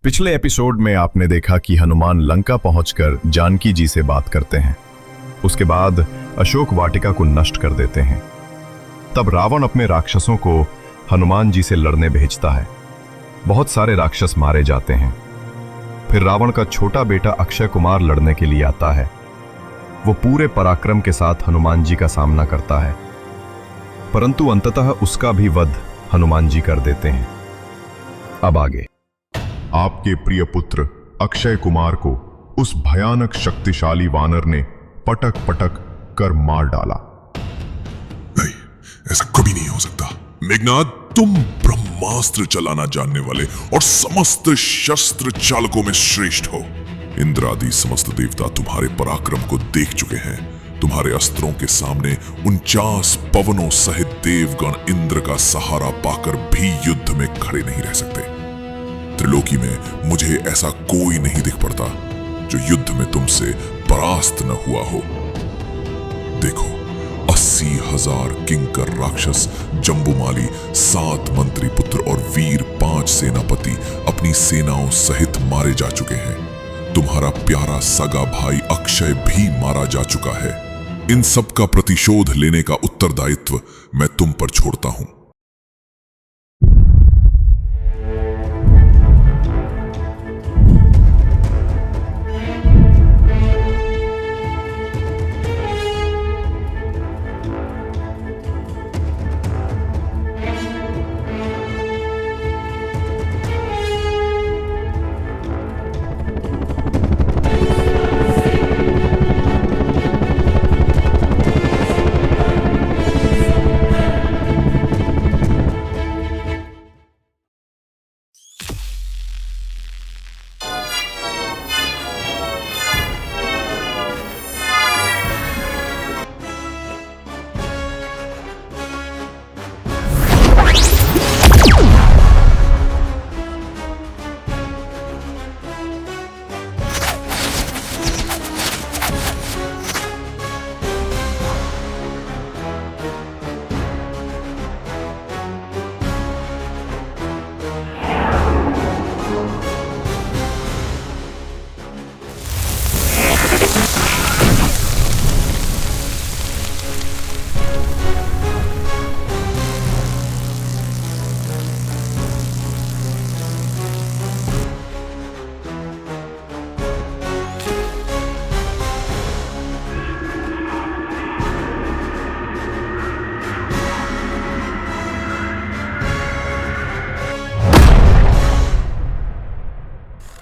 पिछले एपिसोड में आपने देखा कि हनुमान लंका पहुंचकर जानकी जी से बात करते हैं। उसके बाद अशोक वाटिका को नष्ट कर देते हैं। तब रावण अपने राक्षसों को हनुमान जी से लड़ने भेजता है। बहुत सारे राक्षस मारे जाते हैं। फिर रावण का छोटा बेटा अक्षय कुमार लड़ने के लिए आता है। वो पूरे पराक्रम के साथ हनुमान जी का सामना करता है, परंतु अंततः उसका भी वध हनुमान जी कर देते हैं। अब आगे आपके प्रिय पुत्र अक्षय कुमार को उस भयानक शक्तिशाली वानर ने पटक पटक कर मार डाला। नहीं, ऐसा कभी नहीं हो सकता। मेघनाद, तुम ब्रह्मास्त्र चलाना जानने वाले और समस्त शस्त्र चालकों में श्रेष्ठ हो। इंद्र आदि समस्त देवता तुम्हारे पराक्रम को देख चुके हैं। तुम्हारे अस्त्रों के सामने 49 पवनों सहित देवगण इंद्र का सहारा पाकर भी युद्ध में खड़े नहीं रह सकते। त्रिलोकी में मुझे ऐसा कोई नहीं दिख पड़ता जो युद्ध में तुमसे परास्त न हुआ हो। देखो, 80,000 किंकर राक्षस, जंबुमाली, 7 मंत्री पुत्र और वीर 5 सेनापति अपनी सेनाओं सहित मारे जा चुके हैं। तुम्हारा प्यारा सगा भाई अक्षय भी मारा जा चुका है। इन सब का प्रतिशोध लेने का उत्तरदायित्व मैं तुम पर छोड़ता हूं।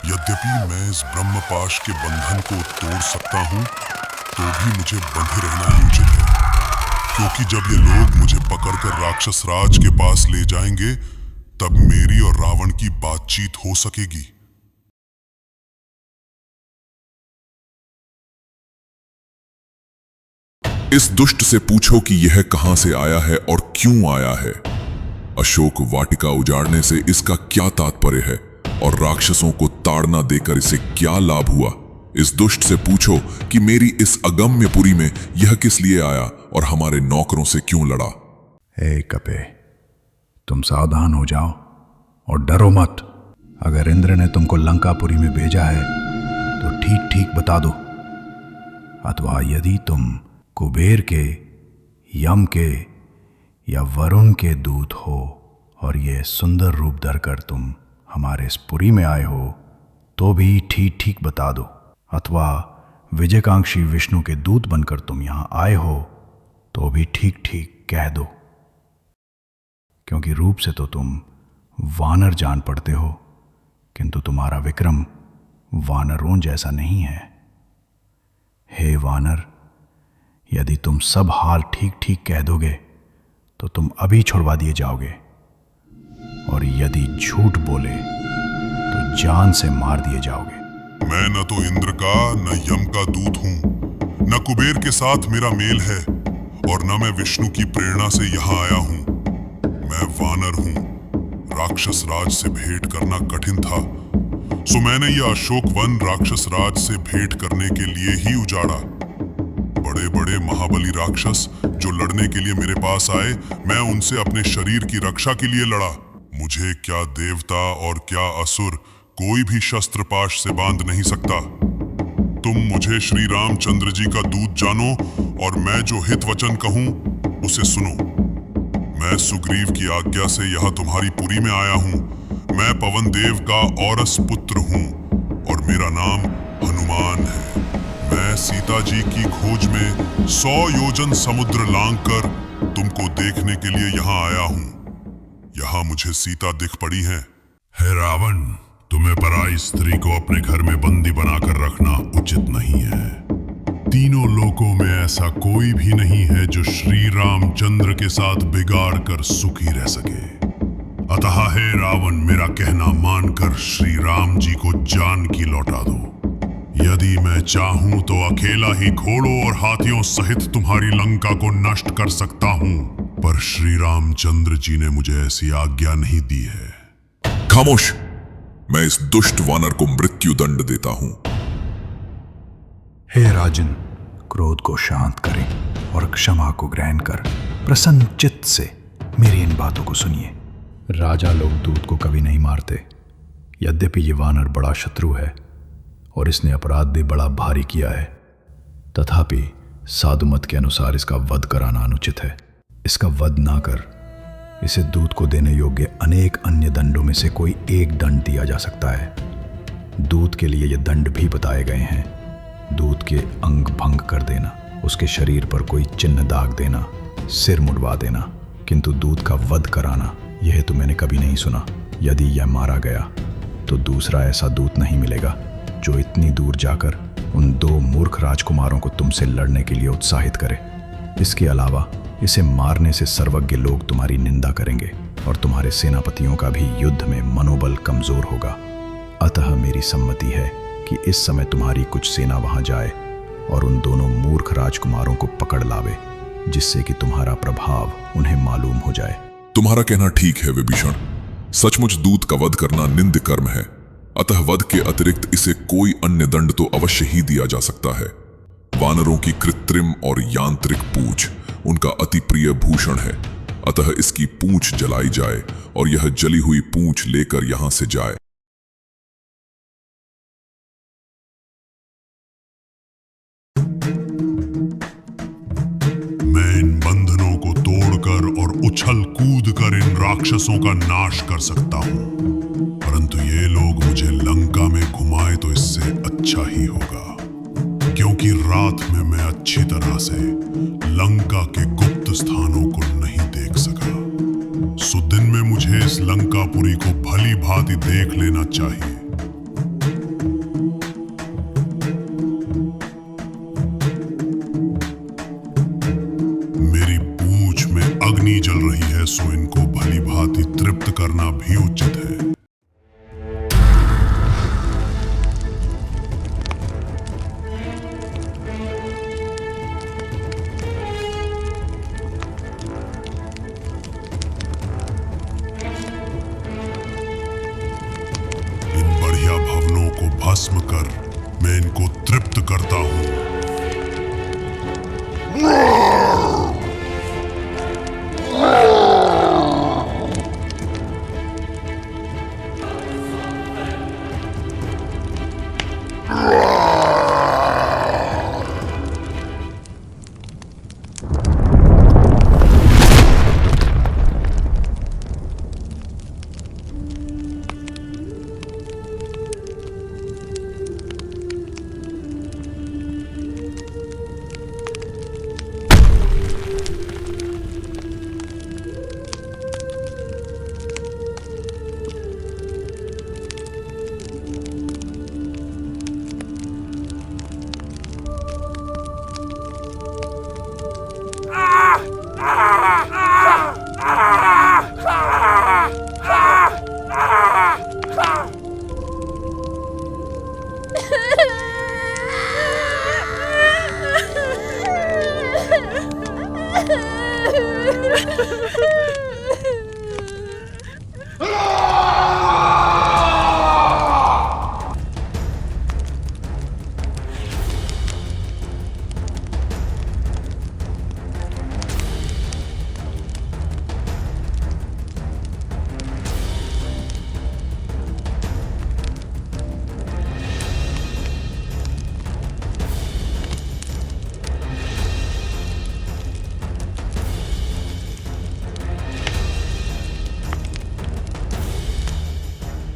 यद्यपि मैं इस ब्रह्मपाश के बंधन को तोड़ सकता हूं, तो भी मुझे बंधे रहना ही उचित है, क्योंकि जब ये लोग मुझे पकड़कर राक्षस राज के पास ले जाएंगे, तब मेरी और रावण की बातचीत हो सकेगी। इस दुष्ट से पूछो कि यह कहां से आया है और क्यों आया है। अशोक वाटिका उजाड़ने से इसका क्या तात्पर्य है और राक्षसों को ताड़ना देकर इसे क्या लाभ हुआ। इस दुष्ट से पूछो कि मेरी इस अगम्यपुरी में यह किस लिए आया और हमारे नौकरों से क्यों लड़ा। हे कपे, तुम सावधान हो जाओ और डरो मत। अगर इंद्र ने तुमको लंकापुरी में भेजा है तो ठीक ठीक बता दो, अथवा यदि तुम कुबेर के, यम के या वरुण के दूत हो और ये सुंदर रूप धरकर तुम हमारे इस पुरी में आए हो, तो भी ठीक ठीक बता दो। अथवा विजयकांक्षी विष्णु के दूत बनकर तुम यहां आए हो, तो भी ठीक ठीक कह दो, क्योंकि रूप से तो तुम वानर जान पड़ते हो, किंतु तुम्हारा विक्रम वानरों जैसा नहीं है। हे वानर, यदि तुम सब हाल ठीक ठीक कह दोगे तो तुम अभी छुड़वा दिए जाओगे, और यदि झूठ बोले तो जान से मार दिए जाओगे। मैं न तो इंद्र का न यम का दूत हूं, न कुबेर के साथ मेरा मेल है, और न मैं विष्णु की प्रेरणा से यहां आया हूं। मैं वानर हूं। राक्षस राज से भेंट करना कठिन था, सो मैंने यह अशोक वन राक्षस राज से भेंट करने के लिए ही उजाड़ा। बड़े बड़े महाबली राक्षस जो लड़ने के लिए मेरे पास आए, मैं उनसे अपने शरीर की रक्षा के लिए लड़ा। मुझे क्या देवता और क्या असुर कोई भी शस्त्र पाश से बांध नहीं सकता। तुम मुझे श्री रामचंद्र जी का दूत जानो और मैं जो हित वचन कहूं उसे सुनो। मैं सुग्रीव की आज्ञा से यह तुम्हारी पुरी में आया हूं। मैं पवन देव का औरस पुत्र हूं और मेरा नाम हनुमान है। मैं सीता जी की खोज में 100 योजन समुद्र लांघकर तुमको देखने के लिए यहाँ आया हूँ। यहाँ मुझे सीता दिख पड़ी है। हे रावण, तुम्हें पराई स्त्री को अपने घर में बंदी बनाकर रखना उचित नहीं है। तीनों लोकों में ऐसा कोई भी नहीं है जो श्री रामचंद्र के साथ बिगाड़ कर सुखी रह सके। अतः हे रावण, मेरा कहना मानकर श्री राम जी को जानकी लौटा दो। यदि मैं चाहूं तो अकेला ही घोड़ों और हाथियों सहित तुम्हारी लंका को नष्ट कर सकता हूं, पर श्री रामचंद्र जी ने मुझे ऐसी आज्ञा नहीं दी है। खामोश! मैं इस दुष्ट वानर को मृत्यु दंड देता हूं। हे राजन, क्रोध को शांत करें और क्षमा को ग्रहण कर प्रसन्न चित्त से मेरी इन बातों को सुनिए। राजा लोग दूत को कभी नहीं मारते। यद्यपि ये वानर बड़ा शत्रु है और इसने अपराध भी बड़ा भारी किया है, तथापि साधुमत के अनुसार इसका वध कराना अनुचित है। इसका वध ना कर इसे दूत को देने योग्य अनेक अन्य दंडों में से कोई एक दंड दिया जा सकता है। दूत के लिए ये दंड भी बताए गए हैं। दूत के अंग भंग कर देना, उसके शरीर पर कोई चिन्ह दाग देना, सिर मुड़वा देना, किंतु दूत का वध कराना यह तो मैंने कभी नहीं सुना। यदि यह मारा गया तो दूसरा ऐसा दूत नहीं मिलेगा जो इतनी दूर जाकर उन 2 मूर्ख राजकुमारों को तुमसे लड़ने के लिए उत्साहित करे। इसके अलावा इसे मारने से सर्वज्ञ लोग तुम्हारी निंदा करेंगे और तुम्हारे सेनापतियों का भी युद्ध में मनोबल कमजोर होगा। अतः मेरी सम्मति है कि इस समय तुम्हारी कुछ सेना वहां जाए और उन दोनों मूर्ख राजकुमारों को पकड़ लावे, जिससे कि तुम्हारा प्रभाव उन्हें मालूम हो जाए। तुम्हारा कहना ठीक है विभीषण। सचमुच दूत का वध करना निंद कर्म है। अतः वध के अतिरिक्त इसे कोई अन्य दंड तो अवश्य ही दिया जा सकता है। वानरों की कृत्रिम और यांत्रिक पूंछ उनका अति प्रिय भूषण है। अतः इसकी पूंछ जलाई जाए और यह जली हुई पूंछ लेकर यहां से जाए। मैं इन बंधनों को तोड़कर और उछल कूद कर इन राक्षसों का नाश कर सकता हूं, परंतु ये लोग मुझे लंका में घुमाए तो इससे अच्छा ही होगा, क्योंकि रात में मैं अच्छी तरह से लंका के गुप्त स्थानों को नहीं देख सका। सो दिन में मुझे इस लंकापुरी को भली भांति देख लेना चाहिए। मेरी पूंछ में अग्नि जल रही है, सो इनको भली भांति तृप्त करना भी उचित है। भवनों को भस्म कर मैं इनको तृप्त करता हूं।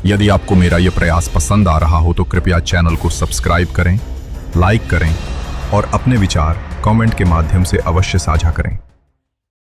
यदि आपको मेरा यह प्रयास पसंद आ रहा हो तो कृपया चैनल को सब्सक्राइब करें, लाइक करें और अपने विचार कमेंट के माध्यम से अवश्य साझा करें।